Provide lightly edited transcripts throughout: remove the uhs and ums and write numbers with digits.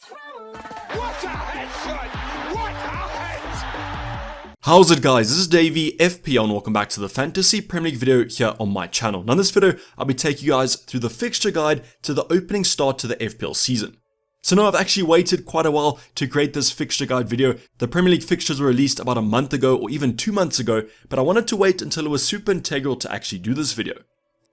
What a headshot! What a head! How's it guys, this is Dayvy, FPL, and welcome back to the Fantasy Premier League video here on my channel. Now in this video, I'll be taking you guys through the fixture guide to the opening start to the FPL season. So now I've actually waited quite a while to create this fixture guide video. The Premier League fixtures were released about a month ago or even 2 months ago, but I wanted to wait until it was super integral to actually do this video.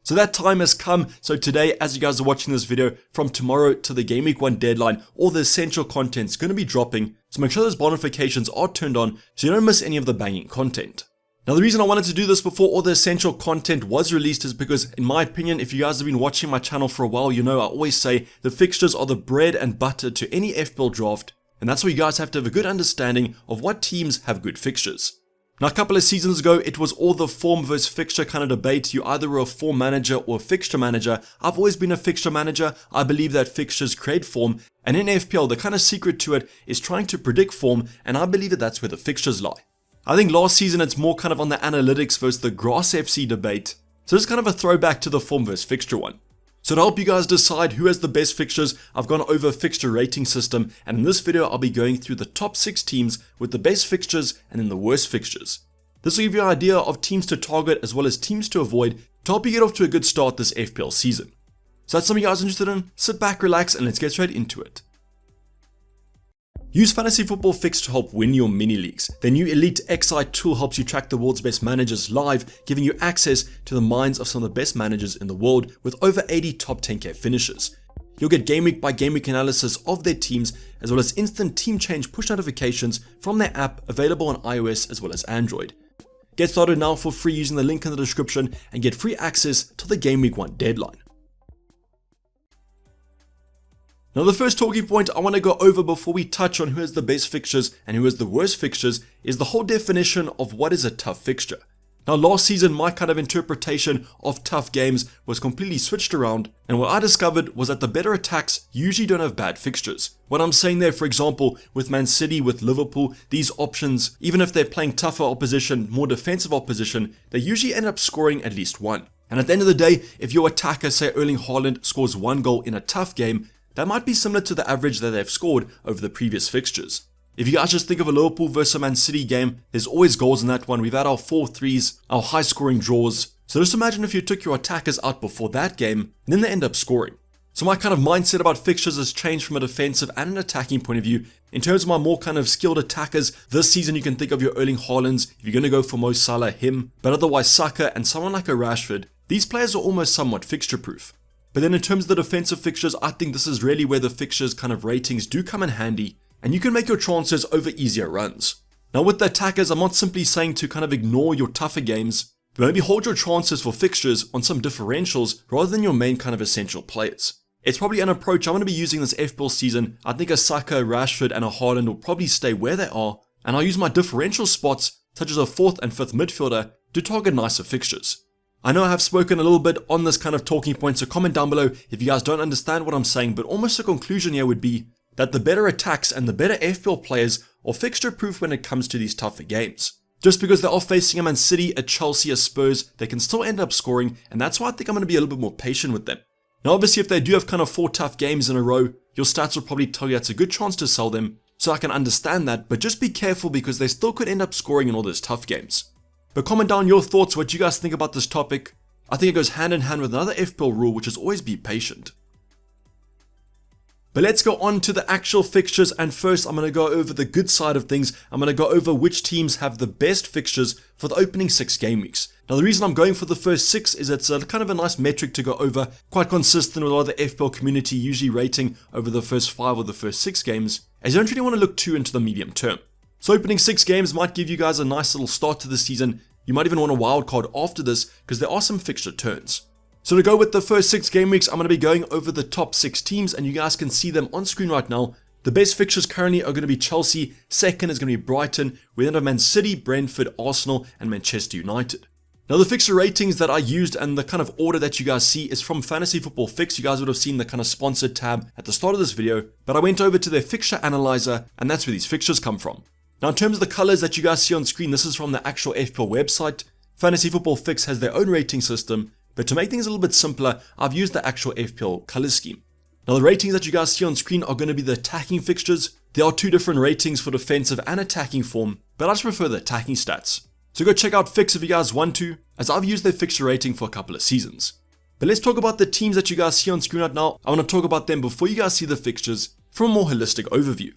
So that time has come, so today as you guys are watching this video, from tomorrow to the Game Week 1 deadline, all the essential content is going to be dropping, so make sure those notifications are turned on so you don't miss any of the banging content. Now the reason I wanted to do this before all the essential content was released is because, in my opinion, if you guys have been watching my channel for a while, you know I always say the fixtures are the bread and butter to any FPL draft, and that's why you guys have to have a good understanding of what teams have good fixtures. Now a couple of seasons ago, it was all the form versus fixture kind of debate. You either were a form manager or a fixture manager. I've always been a fixture manager. I believe that fixtures create form, and in FPL the kind of secret to it is trying to predict form, and I believe that that's where the fixtures lie. I think last season it's more kind of on the analytics versus the grass FC debate, so it's kind of a throwback to the form versus fixture one. So to help you guys decide who has the best fixtures, I've gone over a fixture rating system, and in this video I'll be going through the top 6 teams with the best fixtures and then the worst fixtures. This will give you an idea of teams to target as well as teams to avoid to help you get off to a good start this FPL season. So that's something you guys are interested in? Sit back, relax, and let's get straight into it. Use Fantasy Football Fix to help win your mini leagues. Their new Elite XI tool helps you track the world's best managers live, giving you access to the minds of some of the best managers in the world with over 80 top 10k finishes. You'll get game week by game week analysis of their teams, as well as instant team change push notifications from their app, available on iOS as well as Android. Get started now for free using the link in the description and get free access to the Game Week 1 deadline. Now the first talking point I want to go over before we touch on who has the best fixtures and who has the worst fixtures is the whole definition of what is a tough fixture. Now last season my kind of interpretation of tough games was completely switched around, and what I discovered was that the better attacks usually don't have bad fixtures. What I'm saying there, for example, with Man City, with Liverpool, these options, even if they're playing tougher opposition, more defensive opposition, they usually end up scoring at least one. And at the end of the day, if your attacker, say Erling Haaland, scores 1 goal in a tough game, that might be similar to the average that they've scored over the previous fixtures. If you guys just think of a Liverpool versus a Man City game, there's always goals in that one. We've had our 4-3s, our high scoring draws. So just imagine if you took your attackers out before that game, and then they end up scoring. So my kind of mindset about fixtures has changed from a defensive and an attacking point of view. In terms of my more kind of skilled attackers, this season you can think of your Erling Haalands, if you're going to go for Mo Salah, him, but otherwise Saka and someone like a Rashford. These players are almost somewhat fixture proof. But then in terms of the defensive fixtures, I think this is really where the fixtures kind of ratings do come in handy, and you can make your transfers over easier runs. Now with the attackers, I'm not simply saying to kind of ignore your tougher games, but maybe hold your transfers for fixtures on some differentials rather than your main kind of essential players. It's probably an approach I'm going to be using this FPL season. I think a Saka, a Rashford and a Haaland will probably stay where they are, and I'll use my differential spots, such as a 4th and 5th midfielder, to target nicer fixtures. I know I have spoken a little bit on this kind of talking point, so comment down below if you guys don't understand what I'm saying, but almost the conclusion here would be that the better attacks and the better FPL players are fixture proof when it comes to these tougher games. Just because they are facing a Man City, a Chelsea, a Spurs, they can still end up scoring, and that's why I think I'm going to be a little bit more patient with them. Now obviously if they do have kind of 4 tough games in a row, your stats will probably tell you that's a good chance to sell them, so I can understand that, but just be careful because they still could end up scoring in all those tough games. But comment down your thoughts, what you guys think about this topic. I think it goes hand in hand with another FPL rule, which is always be patient. But let's go on to the actual fixtures, and first I'm going to go over the good side of things. I'm going to go over which teams have the best fixtures for the opening 6 game weeks. Now the reason I'm going for the first 6 is it's a kind of a nice metric to go over, quite consistent with a lot of the FPL community usually rating over the first 5 or the first 6 games, as you don't really want to look too into the medium term. So opening 6 games might give you guys a nice little start to the season. You might even want a wild card after this because there are some fixture turns. So to go with the first 6 game weeks, I'm going to be going over the top 6 teams, and you guys can see them on screen right now. The best fixtures currently are going to be Chelsea, second is going to be Brighton, we then have Man City, Brentford, Arsenal and Manchester United. Now the fixture ratings that I used and the kind of order that you guys see is from Fantasy Football Fix. You guys would have seen the kind of sponsored tab at the start of this video, but I went over to their fixture analyzer and that's where these fixtures come from. Now in terms of the colors that you guys see on screen, this is from the actual FPL website. Fantasy Football Fix has their own rating system, but to make things a little bit simpler, I've used the actual FPL color scheme. Now the ratings that you guys see on screen are going to be the attacking fixtures. There are two different ratings for defensive and attacking form, but I just prefer the attacking stats. So go check out Fix if you guys want to, as I've used their fixture rating for a couple of seasons. But let's talk about the teams that you guys see on screen right now. I want to talk about them before you guys see the fixtures from a more holistic overview.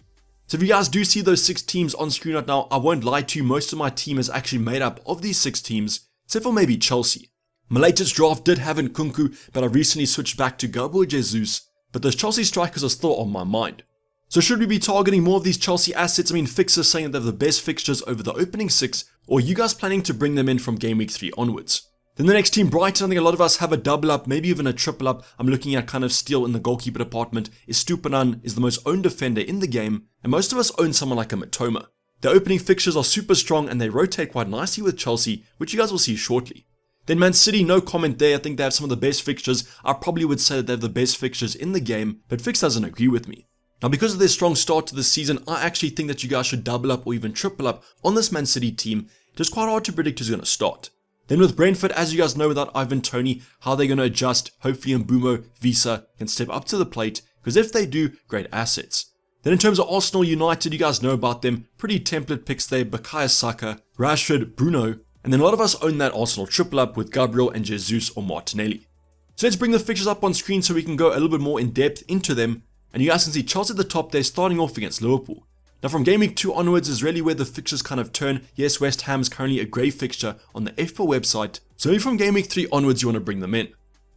So if you guys do see those 6 teams on screen right now, I won't lie to you, most of my team is actually made up of these 6 teams, except for maybe Chelsea. My latest draft did have Nkunku, but I recently switched back to Gabriel Jesus, but those Chelsea strikers are still on my mind. So should we be targeting more of these Chelsea assets? I mean, Fixers saying that they have the best fixtures over the opening 6, or are you guys planning to bring them in from game week 3 onwards? Then the next team, Brighton, I think a lot of us have a double up, maybe even a triple up. I'm looking at kind of steal in the goalkeeper department. Estupinan is the most owned defender in the game, and most of us own someone like a Matoma. Their opening fixtures are super strong and they rotate quite nicely with Chelsea, which you guys will see shortly. Then Man City, no comment there. I think they have some of the best fixtures. I probably would say that they have the best fixtures in the game, but Fix doesn't agree with me. Now because of their strong start to the season, I actually think that you guys should double up or even triple up on this Man City team. It is quite hard to predict who's going to start. Then with Brentford, as you guys know, without Ivan Toney, how they're going to adjust. Hopefully Mbumo, Visa can step up to the plate, because if they do, great assets. Then in terms of Arsenal United, you guys know about them. Pretty template picks there, Bukayo Saka, Rashford, Bruno, and then a lot of us own that Arsenal triple up with Gabriel and Jesus or Martinelli. So let's bring the fixtures up on screen so we can go a little bit more in depth into them. And you guys can see Chelsea at the top there, starting off against Liverpool. Now from game week 2 onwards is really where the fixtures kind of turn. Yes, West Ham's currently a grey fixture on the FPL website, so maybe from game week 3 onwards you want to bring them in.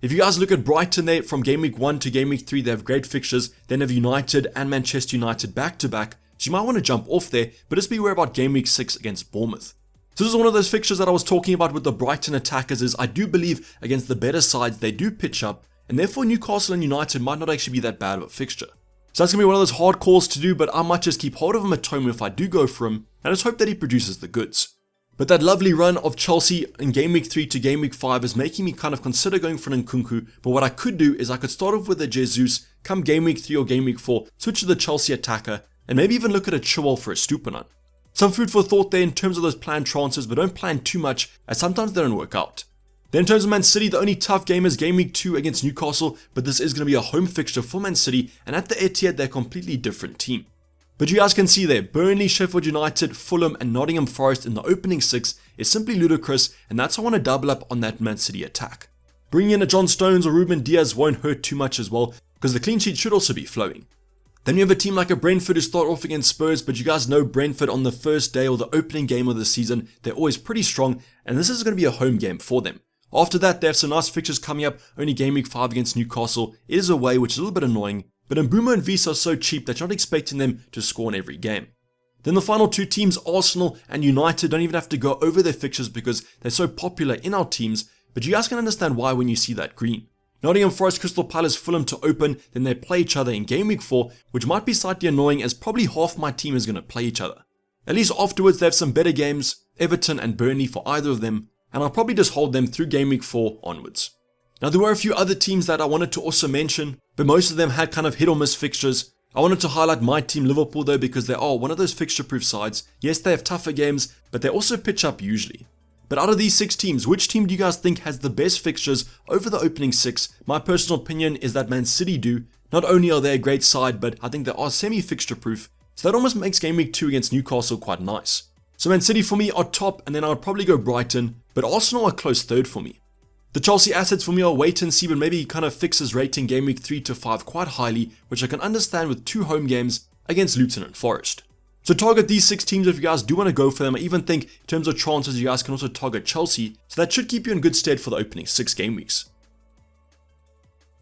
If you guys look at Brighton there, from game week 1 to game week 3 they have great fixtures, then have United and Manchester United back to back, so you might want to jump off there, but just beware about game week 6 against Bournemouth. So this is one of those fixtures that I was talking about with the Brighton attackers. Is I do believe against the better sides they do pitch up, and therefore Newcastle and United might not actually be that bad of a fixture. So that's going to be one of those hard calls to do, but I might just keep hold of him at home if I do go for him, and just hope that he produces the goods. But that lovely run of Chelsea in game week 3 to game week 5 is making me kind of consider going for an Nkunku, but what I could do is I could start off with a Jesus, come game week 3 or game week 4, switch to the Chelsea attacker, and maybe even look at a Chilwell for a Stupinan. Some food for thought there in terms of those planned transfers, but don't plan too much, as sometimes they don't work out. Then in terms of Man City, the only tough game is game week 2 against Newcastle, but this is going to be a home fixture for Man City, and at the Etihad they're a completely different team. But you guys can see there, Burnley, Sheffield United, Fulham and Nottingham Forest in the opening 6 is simply ludicrous, and that's why I want to double up on that Man City attack. Bringing in a John Stones or Ruben Diaz won't hurt too much as well, because the clean sheet should also be flowing. Then you have a team like a Brentford who start off against Spurs, but you guys know Brentford on the first day or the opening game of the season, they're always pretty strong, and this is going to be a home game for them. After that, they have some nice fixtures coming up, only game week 5 against Newcastle. It is away, which is a little bit annoying, but Mbumo and Visa are so cheap that you're not expecting them to score in every game. Then the final 2 teams, Arsenal and United, don't even have to go over their fixtures because they're so popular in our teams, but you guys can understand why when you see that green. Nottingham Forest, Crystal Palace, Fulham to open, then they play each other in game week 4, which might be slightly annoying as probably half my team is going to play each other. At least afterwards they have some better games, Everton and Burnley for either of them, and I'll probably just hold them through game week 4 onwards. Now there were a few other teams that I wanted to also mention, but most of them had kind of hit or miss fixtures. I wanted to highlight my team Liverpool though, because they are one of those fixture proof sides. Yes, they have tougher games, but they also pitch up usually. But out of these 6 teams, which team do you guys think has the best fixtures over the opening 6? My personal opinion is that Man City do. Not only are they a great side, but I think they are semi-fixture proof, so that almost makes game week 2 against Newcastle quite nice. So Man City for me are top, and then I would probably go Brighton, but Arsenal are close third for me. The Chelsea assets for me are wait and see, but maybe kind of Fixers rating game week 3 to 5 quite highly, which I can understand with 2 home games against Luton and Forest. So target these 6 teams if you guys do want to go for them. I even think in terms of transfers you guys can also target Chelsea, so that should keep you in good stead for the opening 6 game weeks.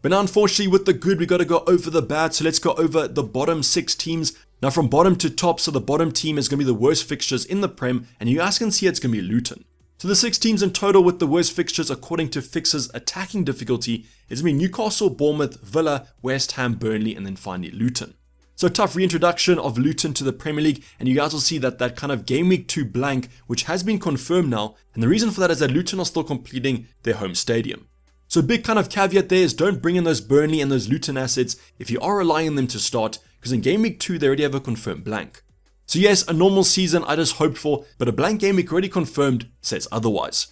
But now unfortunately with the good we got to go over the bad, so let's go over the bottom 6 teams. Now from bottom to top, so the bottom team is going to be the worst fixtures in the Prem, and you guys can see it's going to be Luton. So the 6 teams in total with the worst fixtures according to Fixers attacking difficulty is going to be Newcastle, Bournemouth, Villa, West Ham, Burnley, and then finally Luton. So tough reintroduction of Luton to the Premier League, and you guys will see that kind of game week 2 blank, which has been confirmed now, and the reason for that is that Luton are still completing their home stadium. So big kind of caveat there is don't bring in those Burnley and those Luton assets if you are relying on them to start, because in game week 2 they already have a confirmed blank. So yes, a normal season I just hoped for, but a blank game week already confirmed says otherwise.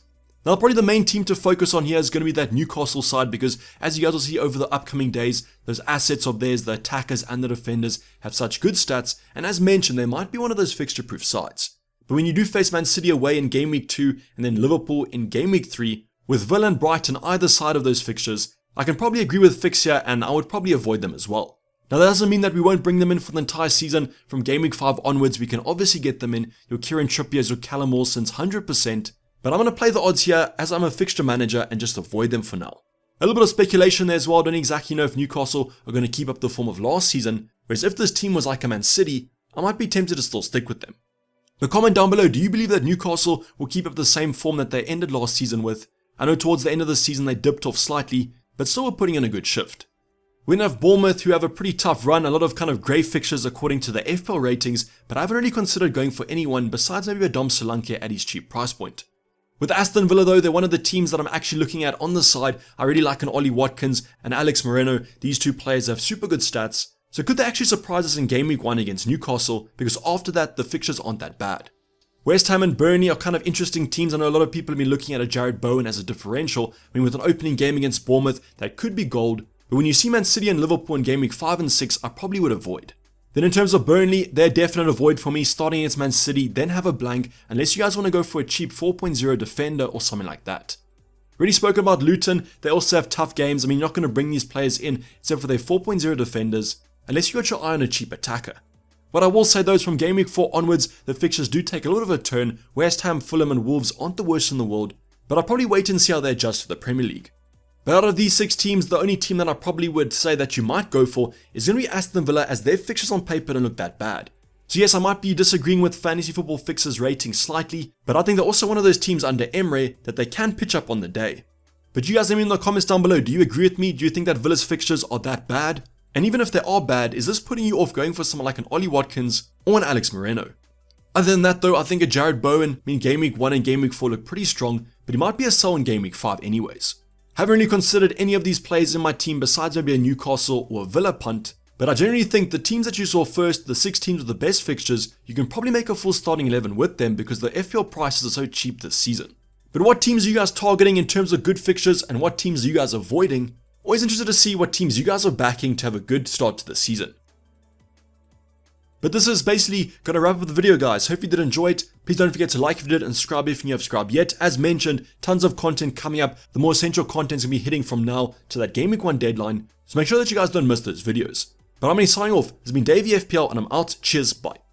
Now, probably the main team to focus on here is going to be that Newcastle side because, as you guys will see over the upcoming days, those assets of theirs, the attackers and the defenders, have such good stats, and as mentioned, they might be one of those fixture-proof sides. But when you do face Man City away in Game Week 2 and then Liverpool in Game Week 3, with Villa and Brighton either side of those fixtures, I can probably agree with FIXTURE and I would probably avoid them as well. Now, that doesn't mean that we won't bring them in for the entire season. From Game Week 5 onwards, we can obviously get them in, your Kieran Trippier's, your Callum Wilson's, 100%. But I'm going to play the odds here as I'm a fixture manager and just avoid them for now. A little bit of speculation there as well. I don't exactly know if Newcastle are going to keep up the form of last season. Whereas if this team was like a Man City, I might be tempted to still stick with them. But comment down below, do you believe that Newcastle will keep up the same form that they ended last season with? I know towards the end of the season they dipped off slightly, but still were putting in a good shift. We then have Bournemouth, who have a pretty tough run, a lot of kind of grey fixtures according to the FPL ratings, but I haven't really considered going for anyone besides maybe a Dom Solanke at his cheap price point. With Aston Villa though, they're one of the teams that I'm actually looking at on the side. I really like an Ollie Watkins and Alex Moreno. These two players have super good stats. So could they actually surprise us in Game Week 1 against Newcastle? Because after that, the fixtures aren't that bad. West Ham and Burnley are kind of interesting teams. I know a lot of people have been looking at a Jared Bowen as a differential. I mean, with an opening game against Bournemouth, that could be gold. But when you see Man City and Liverpool in Game Week 5 and 6, I probably would avoid. Then in terms of Burnley, they're a definite avoid for me, starting against Man City, then have a blank, unless you guys want to go for a cheap 4.0 defender or something like that. Already spoken about Luton, they also have tough games. I mean, you're not going to bring these players in, except for their 4.0 defenders, unless you got your eye on a cheap attacker. What I will say though is from Game Week 4 onwards, the fixtures do take a little bit of a turn. West Ham, Fulham and Wolves aren't the worst in the world, but I'll probably wait and see how they adjust for the Premier League. But out of these 6 teams, the only team that I probably would say that you might go for is going to be Aston Villa, as their fixtures on paper don't look that bad. So yes, I might be disagreeing with Fantasy Football Fixers rating slightly, but I think they're also one of those teams under Emre that they can pitch up on the day. But you guys let me know in the comments down below, do you agree with me? Do you think that Villa's fixtures are that bad? And even if they are bad, is this putting you off going for someone like an Ollie Watkins or an Alex Moreno? Other than that though, I think a Jared Bowen, I mean Game Week 1 and Game Week 4 look pretty strong, but he might be a sell in Game Week 5 anyways. Haven't really considered any of these players in my team besides maybe a Newcastle or a Villa punt, but I generally think the teams that you saw first, the 6 teams with the best fixtures, you can probably make a full starting 11 with them because the FPL prices are so cheap this season. But what teams are you guys targeting in terms of good fixtures and what teams are you guys avoiding? Always interested to see what teams you guys are backing to have a good start to the season. But this is basically going to wrap up the video, guys. Hope you did enjoy it. Please don't forget to like if you did and subscribe if you have subscribed yet. As mentioned, tons of content coming up. The more essential content is going to be hitting from now to that Game Week 1 deadline. So make sure that you guys don't miss those videos. But I'm going to be signing off. This has been Dayvy FPL and I'm out. Cheers, bye.